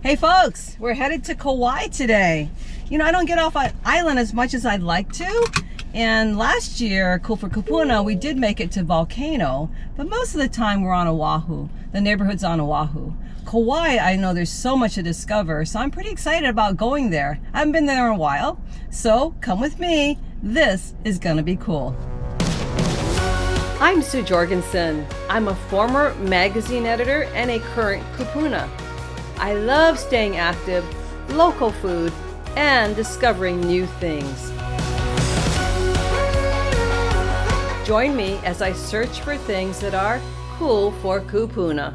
Hey folks, we're headed to Kauai today. You know, I don't get off an island as much as I'd like to. And last year, for Kūpuna, we did make it to Volcano, but most of the time we're on Oahu. The neighborhood's on Oahu. Kauai, I know there's so much to discover, so I'm pretty excited about going there. I haven't been there in a while, so come with me. This is gonna be cool. I'm Sue Jorgensen. I'm a former magazine editor and a current Kūpuna. I love staying active, local food, and discovering new things. Join me as I search for things that are cool for Kūpuna.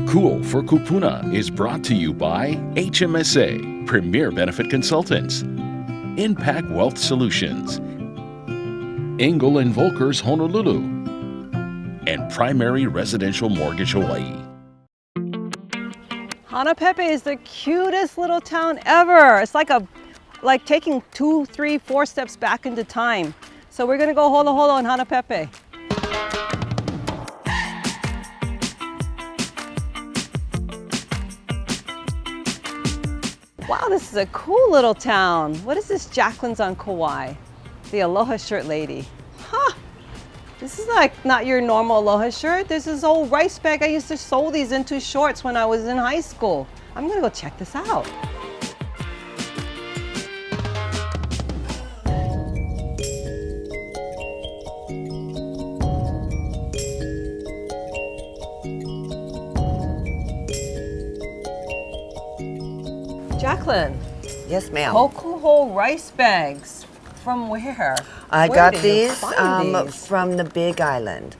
Cool for Kūpuna is brought to you by HMSA, Premier Benefit Consultants, Impact Wealth Solutions, Engel & Volker's Honolulu, and Primary Residential Mortgage Hawaii. HANAPEPE is the cutest little town ever. It's like taking 2, 3, 4 steps back into time. So we're gonna go holo holo in HANAPEPE. Wow, this is a cool little town. What is this Jacqueline's on Kauai? The Aloha shirt lady. Huh, this is like not your normal Aloha shirt. There's this old rice bag. I used to sew these into shorts when I was in high school. I'm gonna go check this out. Jacqueline. Yes, ma'am. Kokuho rice bags. From where? I Where got did you these find these? from the Big Island.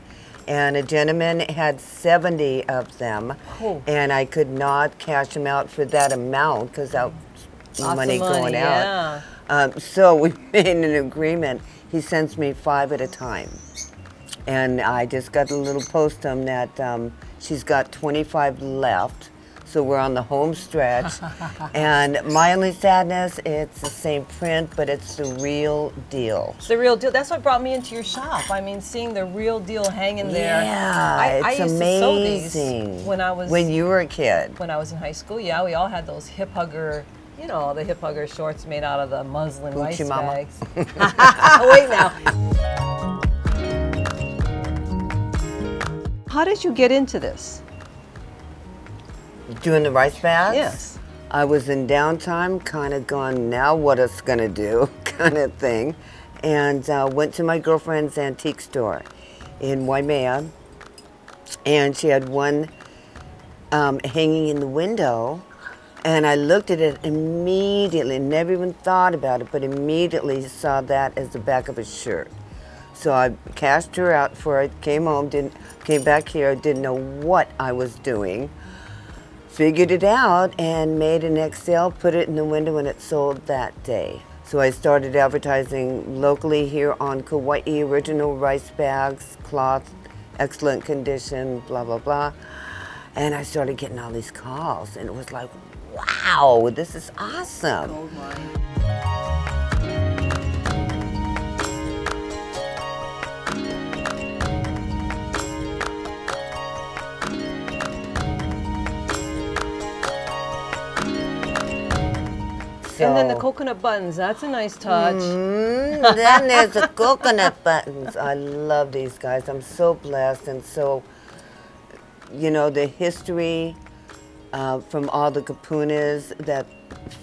And a gentleman had 70 of them. Cool. And I could not cash them out for that amount because that was Lots money of going yeah. out. So we made an agreement. He sends me 5 at a time. And I just got a little post-it that she's got 25 left. So we're on the home stretch. And my only sadness, it's the same print, but it's the real deal. It's the real deal. That's what brought me into your shop. I mean, seeing the real deal hanging there. Yeah, I it's used amazing. to sew these when you were a kid. When I was in high school, yeah, we all had those hip hugger, you know, the hip hugger shorts made out of the muslin rice Mama. bags. Wait now. How did you get into this? Doing the rice bags? Yes. I was in downtime, kind of gone, now what it's gonna do, kind of thing. And went to my girlfriend's antique store in Waimea. And she had one hanging in the window. And I looked at it immediately, never even thought about it, but immediately saw that as the back of a shirt. So I cashed her out before I came home, came back here, didn't know what I was doing. Figured it out and made an Excel, put it in the window, and it sold that day. So I started advertising locally here on Kauai, original rice bags, cloth, excellent condition, blah, blah, blah. And I started getting all these calls, and it was like, wow, this is awesome. Gold mine. And then the coconut buttons, that's a nice touch. Then there's the coconut buttons. I love these guys. I'm so blessed and so, you know, the history from all the Kūpunas that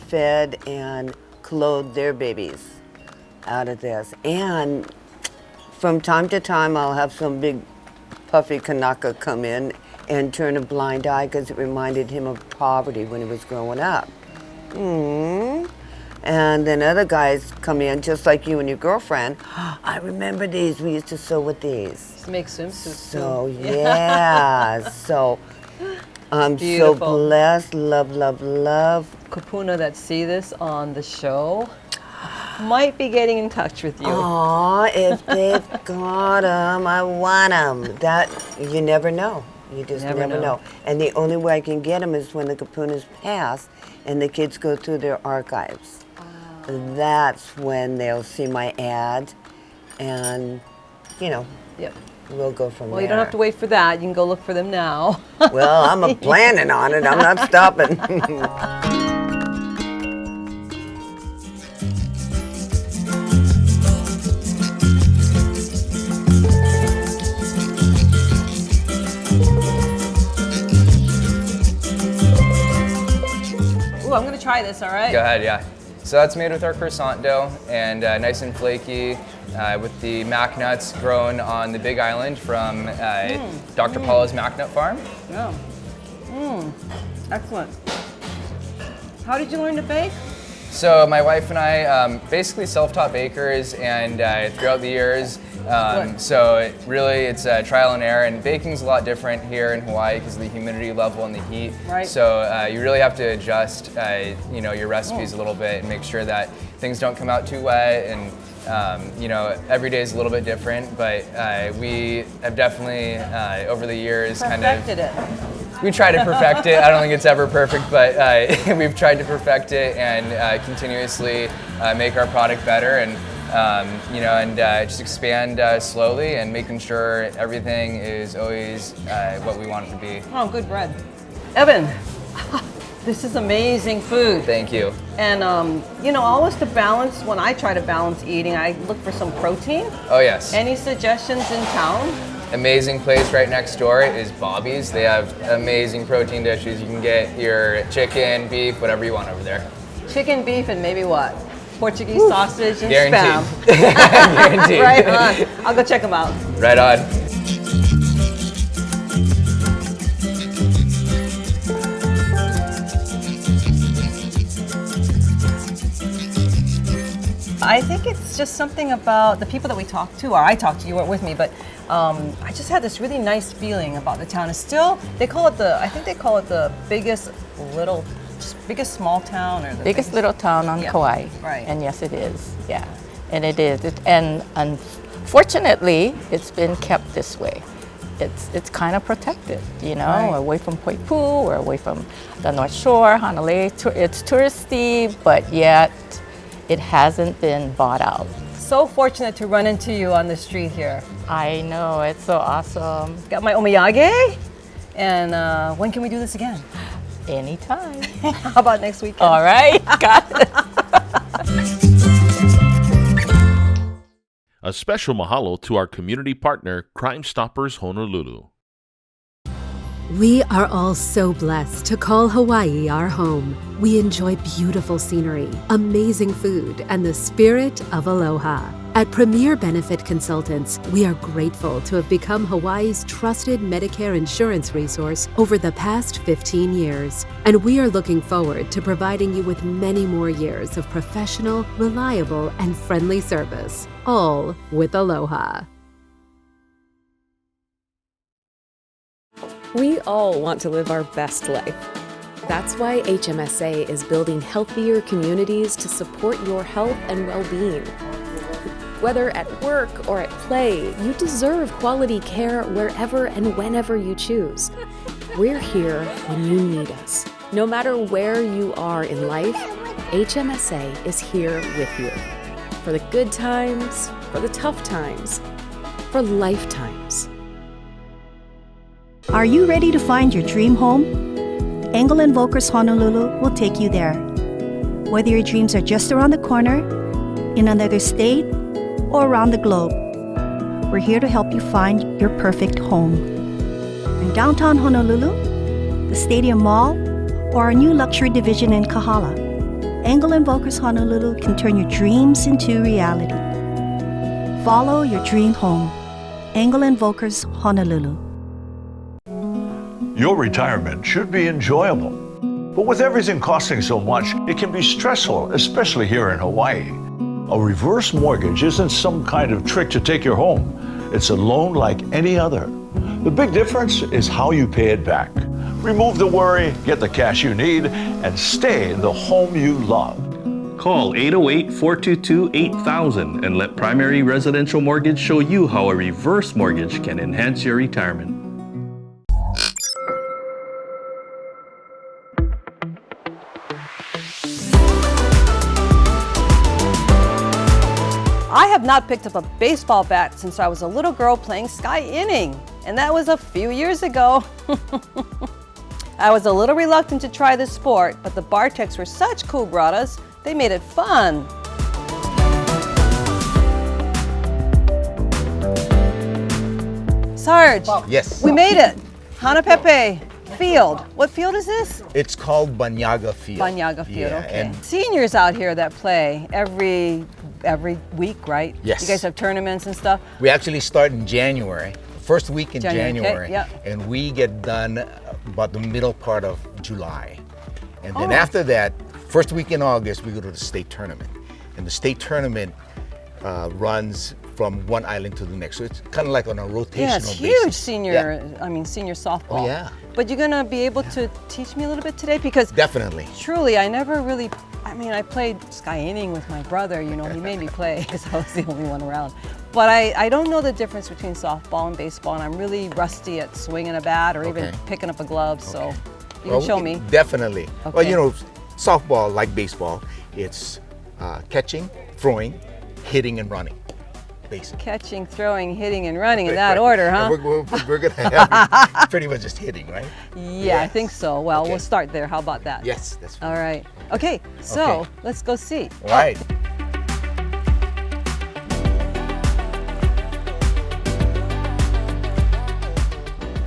fed and clothed their babies out of this. And from time to time, I'll have some big puffy Kanaka come in and turn a blind eye because it reminded him of poverty when he was growing up. And then other guys come in, just like you and your girlfriend. I remember these. We used to sew with these. Just make swimsuits. So yeah. So I'm Beautiful. so blessed. Love, love, love. Kūpuna that see this on the show might be getting in touch with you. Aw, if they've got them, I want them. That you never know. You just never know. And the only way I can get them is when the Kūpunas pass and the kids go through their archives. That's when they'll see my ad and, you know, Yep. we'll go from there. Well, you don't have to wait for that. You can go look for them now. Well, I'm planning on it. I'm not stopping. Ooh, I'm gonna try this, all right? Go ahead, yeah. So that's made with our croissant dough and nice and flaky with the mac nuts grown on the Big Island from Dr. Paula's Mac Nut Farm. Yeah. Excellent. How did you learn to bake? So my wife and I basically self-taught bakers, and throughout the years, so it's trial and error, and baking's a lot different here in Hawaii because of the humidity level and the heat. Right. So you really have to adjust, your recipes a little bit and make sure that things don't come out too wet, and every day is a little bit different, but we have definitely over the years Perfected it. We try to perfect it. I don't think it's ever perfect, but we've tried to perfect it and continuously make our product better, and just expand slowly and making sure everything is always what we want it to be. Oh, good bread. Evan, this is amazing food. Thank you. And always to balance, when I try to balance eating, I look for some protein. Oh yes. Any suggestions in town? Amazing place right next door is Bobby's. They have amazing protein dishes. You can get your chicken, beef, whatever you want over there. Chicken, beef, and maybe what? Portuguese sausage and Guaranteed. spam. Guaranteed. Right on. I'll go check them out. Right on. I think it's just something about the people that we talked to, or I talked to, you weren't with me, but I just had this really nice feeling about the town. It's still, I think they call it the biggest small town, or the biggest little town on Kauai. Right. And yes, it is. Yeah, and it is. And unfortunately, it's been kept this way. It's kind of protected, Right. away from Kūpuna or away from the North Shore, Honolulu. It's touristy, but yet it hasn't been bought out. So fortunate to run into you on the street here. I know, it's so awesome. Got my omiyage, and when can we do this again? Anytime. How about next weekend? All right, got it. A special mahalo to our community partner, Crime Stoppers Honolulu. We are all so blessed to call Hawaii our home. We enjoy beautiful scenery, amazing food, and the spirit of aloha. At Premier Benefit Consultants, we are grateful to have become Hawaii's trusted Medicare insurance resource over the past 15 years. And we are looking forward to providing you with many more years of professional, reliable, and friendly service, all with aloha. We all want to live our best life. That's why HMSA is building healthier communities to support your health and well-being. Whether at work or at play, you deserve quality care wherever and whenever you choose. We're here when you need us. No matter where you are in life, HMSA is here with you. For the good times, for the tough times, for lifetimes. Are you ready to find your dream home? Engel & Volkers Honolulu will take you there. Whether your dreams are just around the corner, in another state, or around the globe, we're here to help you find your perfect home. In downtown Honolulu, the Stadium Mall, or our new luxury division in Kahala, Engel & Volkers Honolulu can turn your dreams into reality. Follow your dream home. Engel & Volkers Honolulu. Your retirement should be enjoyable. But with everything costing so much, it can be stressful, especially here in Hawaii. A reverse mortgage isn't some kind of trick to take your home. It's a loan like any other. The big difference is how you pay it back. Remove the worry, get the cash you need, and stay in the home you love. Call 808-422-8000 and let Primary Residential Mortgage show you how a reverse mortgage can enhance your retirement. I have not picked up a baseball bat since I was a little girl playing sky inning, and that was a few years ago. I was a little reluctant to try this sport, but the Barteks were such cool brothers, they made it fun. Sarge, Yes. we made it. HANAPEPE field. What field is this? It's called Banyaga Field. Banyaga field, Yeah, okay. and Seniors out here that play every week, right? Yes. You guys have tournaments and stuff? we actually start in January, first week in January, okay, January, yeah. and we get done about the middle part of July. And then Oh. after that, first week in August, we go to the state tournament. And the state tournament runs from one island to the next. So it's kind of like on a rotational Yeah, it's basis. huge senior, Yeah, senior softball. Oh, yeah. But you're gonna be able to teach me a little bit today? Because definitely. truly, I never really, I played sky inning with my brother, you know, he made me play because I was the only one around. But I don't know the difference between softball and baseball, and I'm really rusty at swinging a bat or even Okay. picking up a glove, so you Well, can show me. Definitely. Well, Okay. you know, softball, like baseball, it's catching, throwing, hitting, and running, basically. Catching, throwing, hitting, and running in that order, And huh? We're going to have pretty much just hitting, right? Yeah, I Yes. think so. Well, Okay. we'll start there. How about that? Yes, that's fine. All right. Okay, so Okay. let's go see. All right.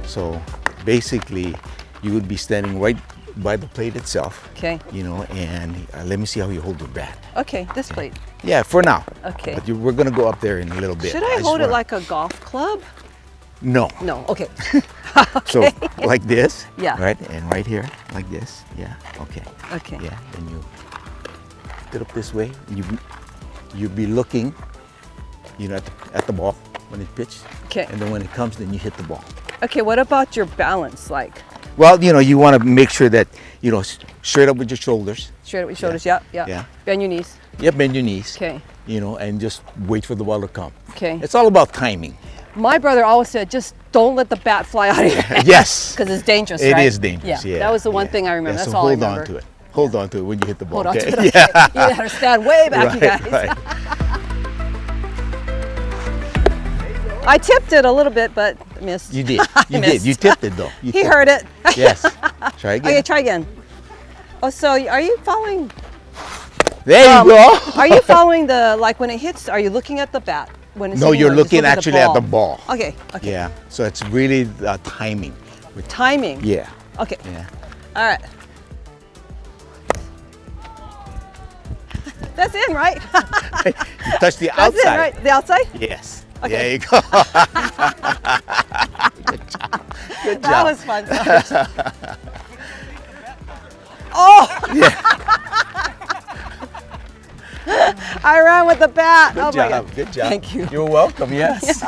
So basically, you would be standing right by the plate itself. Okay. You know, and let me see how you hold the bat. Okay, this plate. Yeah, for now. Okay. But we're going to go up there in a little bit. Should I just hold it wanna- like a golf club? No. No. Okay. So like this. Yeah. Right, and right here, like this. Yeah. Okay. Okay. Yeah. Then you put it up this way. You'd be looking, you know, at the ball when it's pitched. Okay. And then when it comes, then you hit the ball. Okay, what about your balance? Like Well, you know, you want to make sure that, you know, straight up with your shoulders. straight up your shoulders? Yeah, yeah. Yeah. Bend your knees. Yeah, bend your knees. Okay. You know, and just wait for the ball to come. Okay. It's all about timing. My brother always said, just don't let the bat fly out of your hand. Yes. Because it's dangerous, It right? is dangerous, yeah. That was the one yeah. thing I remember. Yeah, That's so all I hold remember. on to it. Hold on to it when you hit the ball. Hold on okay? to it. Yeah. You gotta stand way back, you Right, guys. right. I tipped it a little bit, but missed. You did. I You did. missed. You tipped it though. You He tipped heard it. Yes. Try again. Okay, try again. Oh, so are you following? There you go. Are you following the, like when it hits, are you looking at the bat? When it's No, hitting, you're or just looking actually at the ball. Okay, okay. Yeah. So it's really timing. Timing? Yeah. Okay. Yeah. All right. That's in, right? You touch the That's outside. in, right? The outside? Yes. Okay. There you go. Good job. That was fun. Oh! I ran with the bat. Good oh my job. God. Good job. Thank you. You're welcome. Yes.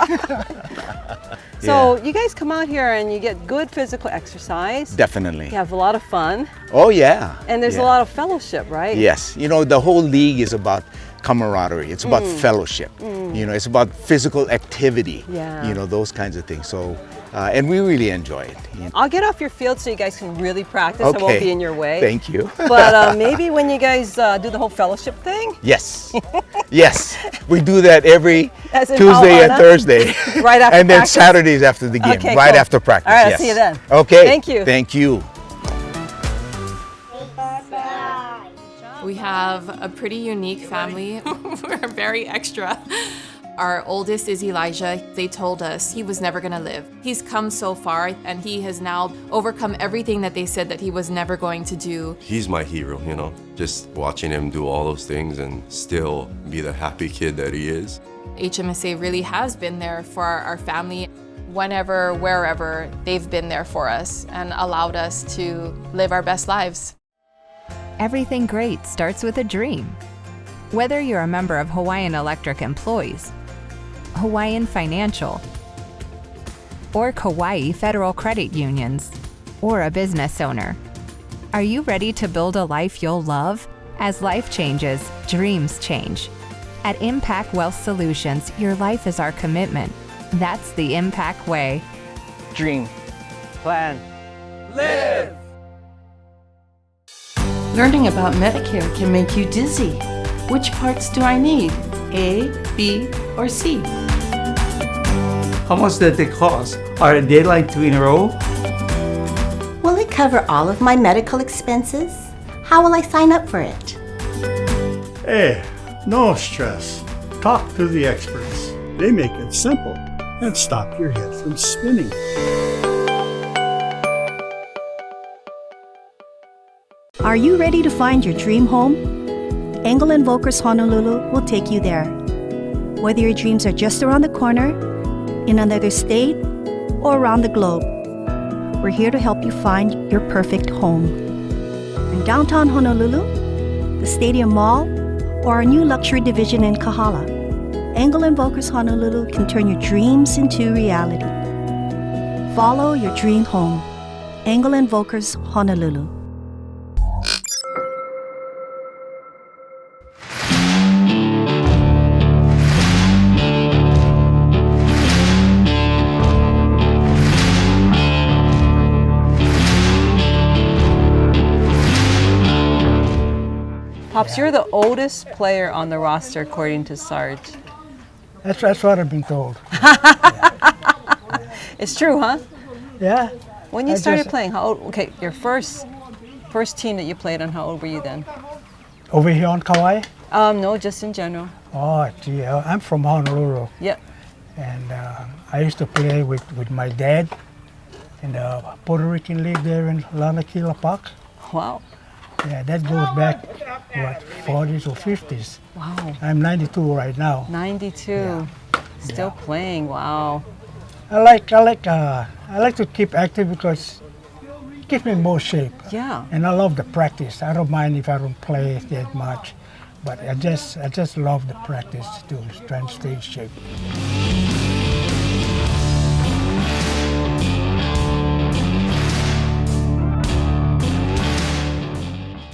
So you guys come out here and you get good physical exercise. Definitely. You have a lot of fun. Oh yeah. And there's Yeah. a lot of fellowship, right? Yes. You know, the whole league is about camaraderie. It's about fellowship. You know, it's about physical activity. Yeah. You know, those kinds of things. So, and we really enjoy it. You know. I'll get off your field so you guys can really practice. I won't Okay. be in your way. Thank you. But maybe when you guys do the whole fellowship thing, Yes. Yes. We do that every As in Tuesday and Hana? Thursday. Right after And then practice? Saturdays after the game. Okay, right cool. after practice. All right, I'll yes. see you then. Okay. Thank you. Thank you. We have a pretty unique family. We're very extra. Our oldest is Elijah. They told us he was never gonna live. He's come so far and he has now overcome everything that they said that he was never going to do. He's my hero, you know, just watching him do all those things and still be the happy kid that he is. HMSA really has been there for our family. Whenever, wherever, they've been there for us and allowed us to live our best lives. Everything great starts with a dream. Whether you're a member of Hawaiian Electric Employees, Hawaiian Financial, or Kauai Federal Credit Unions, or a business owner, are you ready to build a life you'll love? As life changes, dreams change. At Impact Wealth Solutions, your life is our commitment. That's the Impact way. Dream. Plan. Learning about Medicare can make you dizzy. Which parts do I need? A, B, or C? How much does it cost? Are they like 2 in a row? Will it cover all of my medical expenses? How will I sign up for it? Hey, no stress. Talk to the experts. They make it simple and stop your head from spinning. Are you ready to find your dream home? Engel & Volkers Honolulu will take you there. Whether your dreams are just around the corner, in another state, or around the globe, we're here to help you find your perfect home. In downtown Honolulu, the Stadium Mall, or our new luxury division in Kahala, Engel & Volkers Honolulu can turn your dreams into reality. Follow your dream home. Engel & Volkers Honolulu. Pops, you're the oldest player on the roster according to Sarge. That's what I've been told. It's true, huh? Yeah. When you started playing, how old? Okay, your first team that you played on, how old were you then? Over here on Kauai? No, just in general. Oh, gee, I'm from Honolulu. Yep. And I used to play with my dad in the Puerto Rican League there in Lanakila Park. Wow. Yeah, that goes back, 40s or 50s. Wow. I'm 92 right now. 92. Yeah. Still playing, wow. I like to keep active because it keeps me in more shape. Yeah. And I love the practice. I don't mind if I don't play that much, but I just love the practice to try and stay in shape.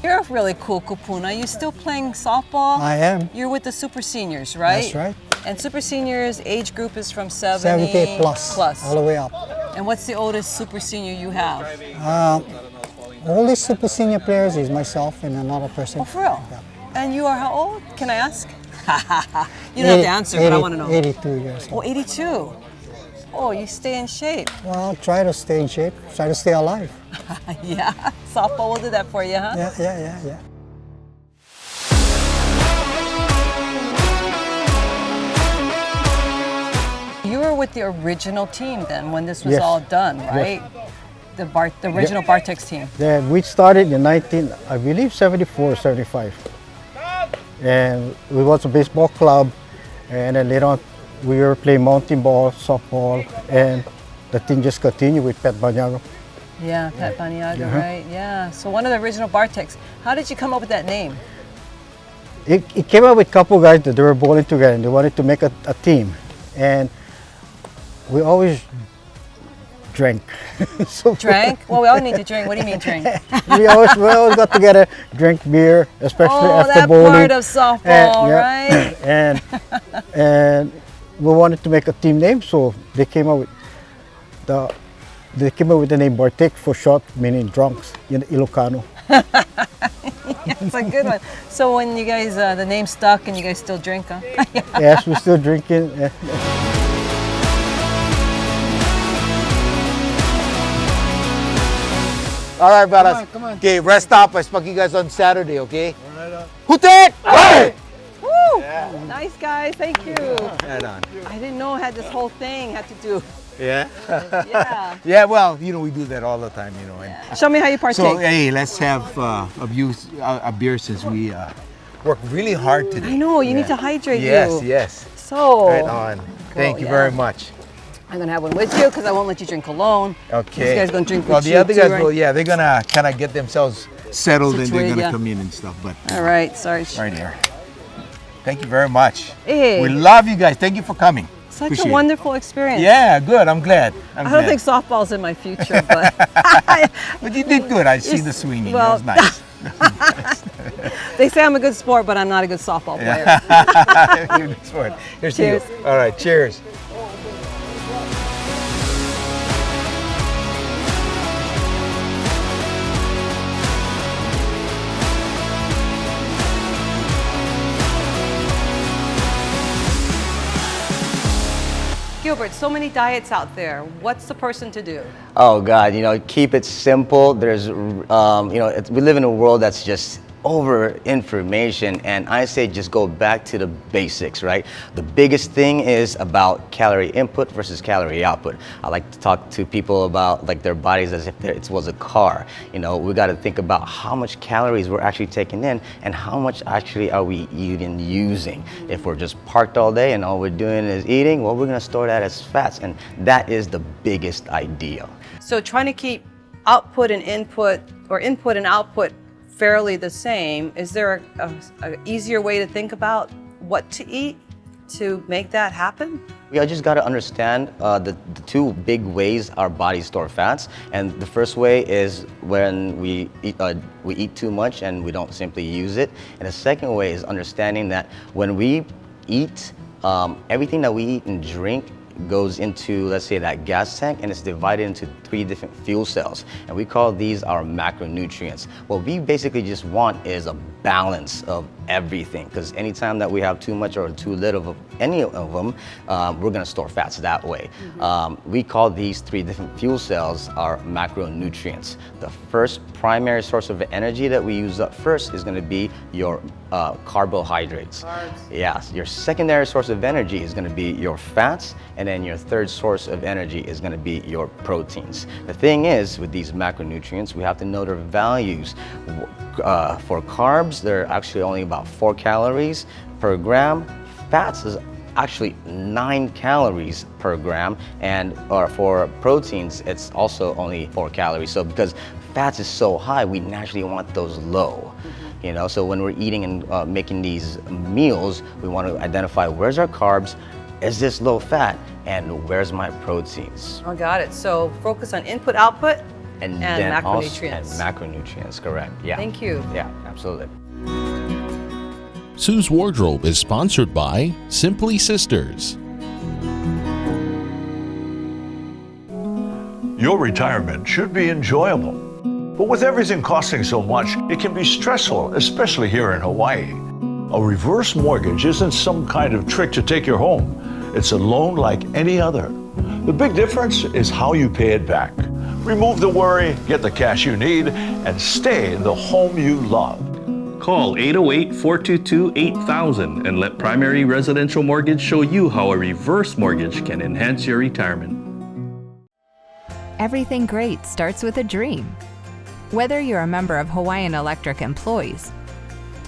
You're a really cool Kūpuna. Are you still playing softball? I am. You're with the Super Seniors, right? That's right. And Super Seniors age group is from 70 78 plus, all the way up. And what's the oldest Super Senior you have? Oldest Super Senior players is myself and another person. Oh, for real? Yeah. And you are how old? Can I ask? You don't have to answer, but I want to know. 82 years old. Oh, 82. Oh, you stay in shape. Well, try to stay in shape, try to stay alive. Yeah, softball will do that for you, huh? Yeah. You were with the original team then when this was Yes. all done, right? Yes. The original Bartex team. Yeah, we started in 74, 75. And we was a baseball club, and then later on we were playing mountain ball, softball, and the thing just continued with Pet Banyago. Yeah, Pet Banyago, right? Yeah. So one of the original Bartex. How did you come up with that name? It came up with a couple guys that they were bowling together and they wanted to make a team. And we always drank. Drank? Well, we all need to drink. What do you mean drink? we always got together, drink beer, especially after that bowling. part of softball, right? and we wanted to make a team name, so they came up with the name Bartek for short, meaning drunks in Ilocano. That's a good one. So when you guys, the name stuck and you guys still drink, huh? Yes, we're still drinking. All right, brothers. Come on. Okay, rest up. I spoke you guys on Saturday, okay? Right. Hutek! Hey! Woo! Nice guys, thank you. Right on. I didn't know I had this whole thing had to do. Yeah? Yeah. Yeah, well, we do that all the time, And, Show me how you partake. So, hey, let's have a beer since we worked really hard today. I know, you need to hydrate Yes, you. yes. So. Right on. Thank you very much. I'm gonna have one with you because I won't let you drink alone. Okay. These guys gonna drink well, with the you other too, guys, right? they're gonna kind of get themselves settled and they're gonna yeah. come in and stuff. But all right, sorry. Right here. Thank you very much. Hey. We love you guys. Thank you for coming. Such Appreciate a wonderful experience. Yeah, good. I'm glad. I don't think softball's in my future, but. But you did good. I see the swinging. Well, That was nice. They say I'm a good sport, but I'm not a good softball player. You're a good sport. Here's to Cheers. you. All right, cheers. Gilbert, so many diets out there. What's the person to do? Oh God, keep it simple. There's, we live in a world that's just over information, and I say just go back to the basics, right? The biggest thing is about calorie input versus calorie output. I like to talk to people about like their bodies as if it was a car. We got to think about how much calories we're actually taking in and how much actually are we even using. If we're just parked all day and all we're doing is eating, well, we're going to store that as fats, and that is the biggest idea. So trying to keep output and input, or input and output, fairly the same. Is there a easier way to think about what to eat to make that happen? We just got to understand the two big ways our bodies store fats, and the first way is when we eat too much and we don't simply use it, and the second way is understanding that when we eat, everything that we eat and drink goes into, let's say, that gas tank, and it's divided into 3 different fuel cells, and we call these our macronutrients. What we basically just want is a balance of everything, because anytime that we have too much or too little of any of them, we're going to store fats that way. We call these 3 different fuel cells our macronutrients. The first primary source of energy that we use up first is going to be your carbohydrates. Yes. Your secondary source of energy is going to be your fats, and then your third source of energy is going to be your proteins. The thing is, with these macronutrients, we have to know their values. For carbs, they're actually only about 4 calories per gram. Fats is actually 9 calories per gram, and for proteins, it's also only 4 calories. So because fats is so high, we naturally want those low. So when we're eating and making these meals, we want to identify where's our carbs, is this low fat, and where's my proteins. Oh, got it. So focus on input, output, and macronutrients. Macronutrients, correct. Yeah. Thank you. Yeah, absolutely. Sue's Wardrobe is sponsored by Simply Sisters. Your retirement should be enjoyable. But with everything costing so much, it can be stressful, especially here in Hawaii. A reverse mortgage isn't some kind of trick to take your home. It's a loan like any other. The big difference is how you pay it back. Remove the worry, get the cash you need, and stay in the home you love. Call 808-422-8000 and let Primary Residential Mortgage show you how a reverse mortgage can enhance your retirement. Everything great starts with a dream. Whether you're a member of Hawaiian Electric employees,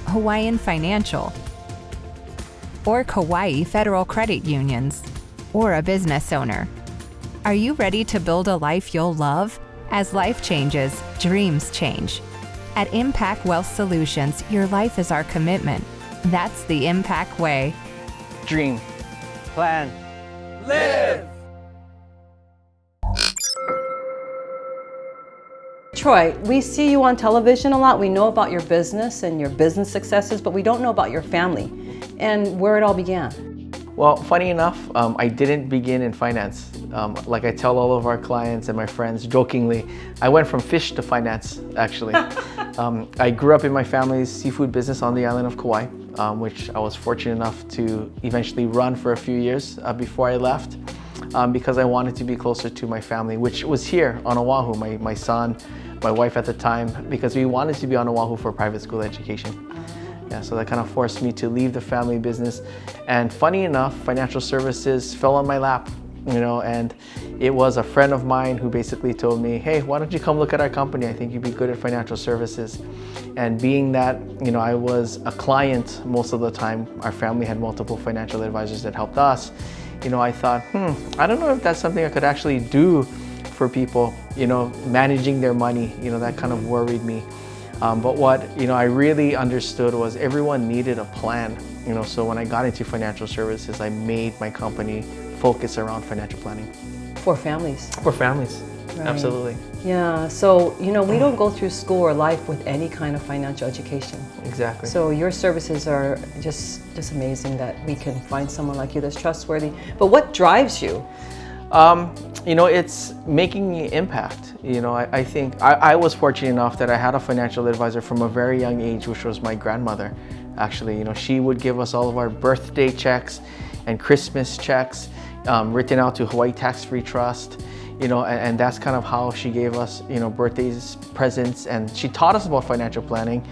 Hawaiian Financial, or Kauai Federal Credit Unions, or a business owner, are you ready to build a life you'll love? As life changes, dreams change. At Impact Wealth Solutions, your life is our commitment. That's the Impact way. Dream. Plan. Live! Troy, we see you on television a lot. We know about your business and your business successes, but we don't know about your family and where it all began. Well, funny enough, I didn't begin in finance. Like I tell all of our clients and my friends jokingly, I went from fish to finance, actually. I grew up in my family's seafood business on the island of Kauai, which I was fortunate enough to eventually run for a few years before I left, because I wanted to be closer to my family, which was here on Oahu, my son, my wife at the time, because we wanted to be on Oahu for private school education. Yeah, so that kind of forced me to leave the family business. And funny enough, financial services fell on my lap, and it was a friend of mine who basically told me, hey, why don't you come look at our company? I think you'd be good at financial services. And being that, I was a client most of the time, our family had multiple financial advisors that helped us. I thought, I don't know if that's something I could actually do for people, managing their money, that kind of worried me. But what I really understood was everyone needed a plan. So when I got into financial services, I made my company focus around financial planning. For families. For families, Right. absolutely. Yeah, so we don't go through school or life with any kind of financial education. Exactly. So your services are just amazing that we can find someone like you that's trustworthy. But what drives you? It's making an impact. I think I was fortunate enough that I had a financial advisor from a very young age, which was my grandmother. Actually, she would give us all of our birthday checks and Christmas checks. written out to Hawaii Tax-Free Trust, you know, and that's kind of how she gave us, you know, birthdays, presents, and she taught us about financial planning.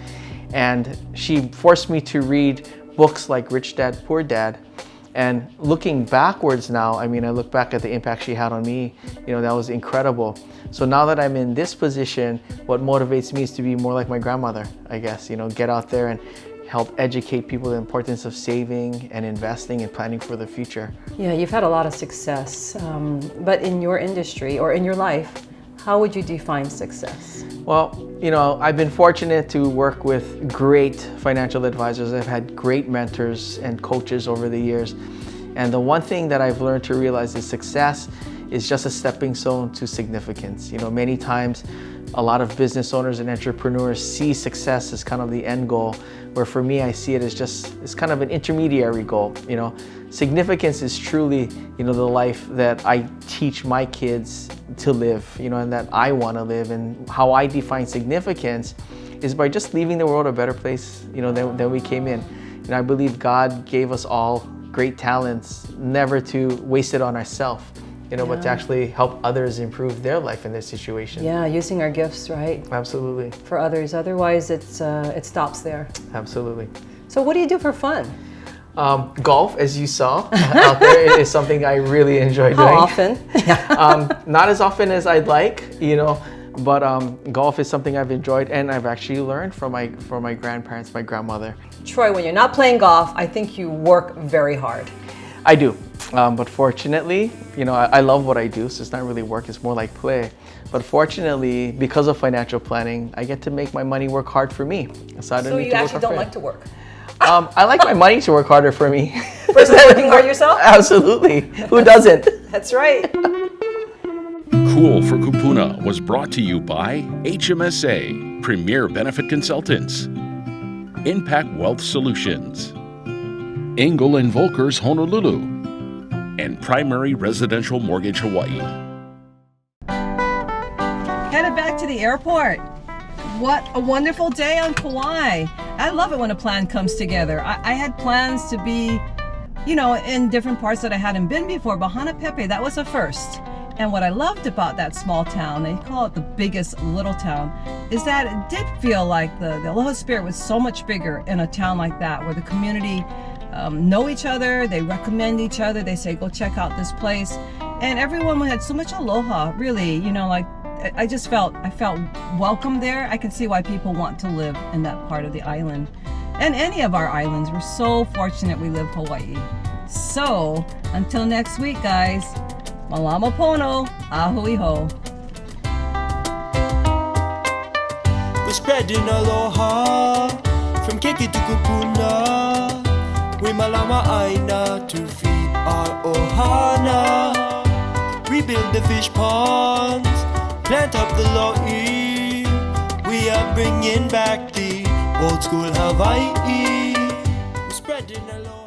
And she forced me to read books like Rich Dad, Poor Dad. And looking backwards now, I mean, I look back at the impact she had on me, you know, that was incredible. So now that I'm in this position, what motivates me is to be more like my grandmother, I guess, you know, get out there and help educate people the importance of saving and investing and planning for the future. Yeah, you've had a lot of success, but in your industry or in your life, how would you define success? Well, you know, I've been fortunate to work with great financial advisors. I've had great mentors and coaches over the years. And the one thing that I've learned to realize is success is just a stepping stone to significance. You know, many times a lot of business owners and entrepreneurs see success as kind of the end goal, where for me, I see it as just, it's kind of an intermediary goal. You know, significance is truly, you know, the life that I teach my kids to live, you know, and that I want to live. And how I define significance is by just leaving the world a better place, you know, than we came in. And I believe God gave us all great talents, never to waste it on ourselves, you know, but to actually help others improve their life and their situation. Yeah, using our gifts, right? Absolutely. For others. Otherwise, it stops there. Absolutely. So what do you do for fun? Golf, as you saw out there, is something I really enjoy doing. How often? Not as often as I'd like, you know, but golf is something I've enjoyed, and I've actually learned from my grandparents, my grandmother. Troy, when you're not playing golf, I think you work very hard. I do, but fortunately, you know, I love what I do, so it's not really work, it's more like play. But fortunately, because of financial planning, I get to make my money work hard for me. So I don't need you to work actually hard don't for like it. to work? I like my money to work harder for me. Versus working hard yourself? Absolutely. Who doesn't? That's right. Cool for Kūpuna was brought to you by HMSA, Premier Benefit Consultants, Impact Wealth Solutions, Engel & Volkers Honolulu, and Primary Residential Mortgage Hawaii. Headed back to the airport. What a wonderful day on Kauai. I love it when a plan comes together. I had plans to be, you know, in different parts that I hadn't been before, but HANAPEPE, that was a first. And what I loved about that small town, they call it the biggest little town, is that it did feel like the Aloha spirit was so much bigger in a town like that, where the community know each other, they recommend each other, they say, go check out this place. And everyone had so much aloha, really, you know, like, I felt welcome there. I can see why people want to live in that part of the island. And any of our islands, we're so fortunate we live Hawaii. So, until next week, guys, malama pono, ahui ho. We're spreading aloha from Keiki to Kūpuna. We malama aina to feed our ohana. Rebuild the fish ponds, plant up the lo'i. We are bringing back the old school Hawaii. We're spreading aloha.